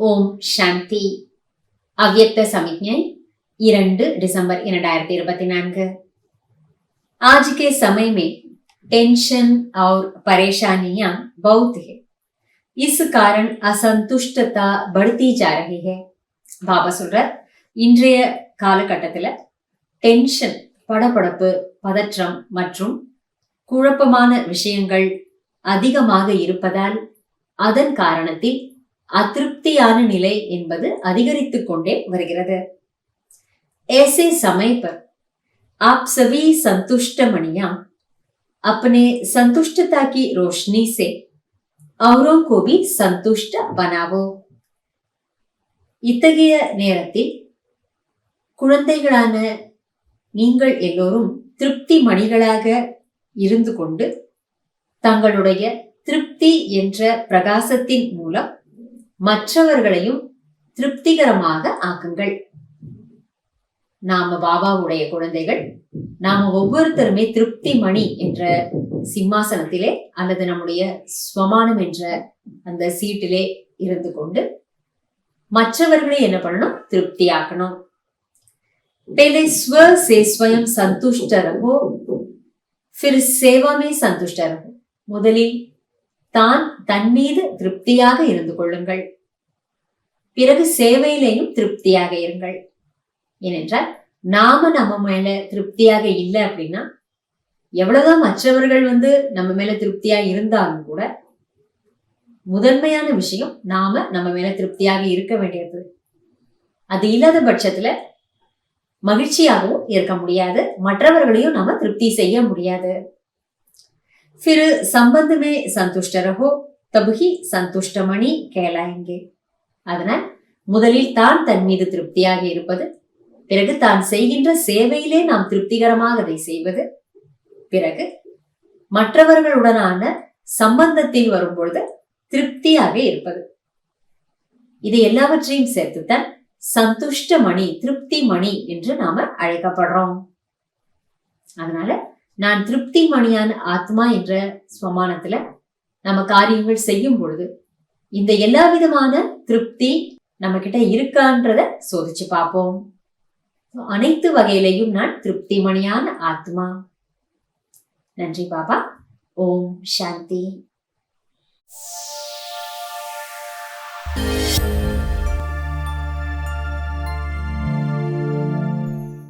ओम शांति। अव्यक्त समिज्ञை 2 दिसंबर 2024। आज के समय में टेंशन और परेशानियां बहुत है। इस कारण असंतुष्टता बढ़ती जा रही है। பாபா சொல்றார், இன்றைய காலகட்டத்தில் டென்ஷன், படபடப்பு, பதற்றம் மற்றும் குழப்பமான விஷயங்கள் அதிகமாக இருப்பதால் அதன் காரணத்தில் अतृप्तिயான நிலை என்பது அதிகரித்துக் கொண்டே வருகிறது। ऐसे समय पर आप सभी संतुष्ट मणियां अपने संतुष्टता की रोशनी से औरों को भी संतुष्ट बनावो। இத்தகைய நேரத்தில் குழந்தைகளான நீங்கள் எல்லோரும் திருப்தி மணிகளாக இருந்து கொண்டு தங்களுடைய திருப்தி என்ற பிரகாசத்தின் மூலம் மற்றவர்களையும் திருப்திகரமாக ஆக்குங்கள்। நாம பாபாவுடைய குழந்தைகள், நாம ஒவ்வொருத்தருமே திருப்தி மணி என்ற சிம்மாசனத்திலே அல்லது நம்முடைய ஸ்வமானம் என்ற அந்த சீட்டிலே இருந்து கொண்டு மற்றவர்களை என்ன பண்ணணும்? திருப்தி ஆக்கணும்। पहले स्व से स्वयं संतुष्ट रहो, फिर सेवा में संतुष्ट रहो। முதலில் தான் தன் மீது திருப்தியாக இருந்து கொள்ளுங்கள், பிறகு சேவையிலையும் திருப்தியாக இருங்கள்। ஏனென்றால் நாம நம்ம மேல திருப்தியாக இல்லை அப்படின்னா, எவ்வளவுதான் மற்றவர்கள் நம்ம மேல திருப்தியா இருந்தாலும் கூட முதன்மையான விஷயம் நாம நம்ம மேல திருப்தியாக இருக்க வேண்டியது। அது இல்லாத பட்சத்துல மகிழ்ச்சியாகவும் இருக்க முடியாது, மற்றவர்களையும் நாம திருப்தி செய்ய முடியாது। फिर संबंध में संतुष्ट रहो, तभी संतुष्ट मणि कहलाएंगे। அதனால் முதலில் தான் தன் மீது திருப்தியாக இருப்பது, பிறகு தான் செய்கின்ற சேவையிலே நாம் திருப்திகரமாக அதை செய்வது, பிறகு மற்றவர்களுடனான சம்பந்தத்தில் வரும்பொழுது திருப்தியாக இருப்பது, இது எல்லாவற்றையும் சேர்த்துத்தான் சந்துஷ்ட மணி, திருப்தி மணி என்று நாம அழைக்கப்படுறோம்। அதனால நான் திருப்தி மணியான ஆத்மா என்ற ஸ்வமானத்துல நம்ம காரியங்கள் செய்யும் பொழுது இந்த எல்லா விதமான திருப்தி நம்ம கிட்ட இருக்கான்றத சோதிச்சு பார்ப்போம்। அனைத்து வகையிலையும் நான் திருப்தி மணியான ஆத்மா। நன்றி பாபா। ஓம் சாந்தி।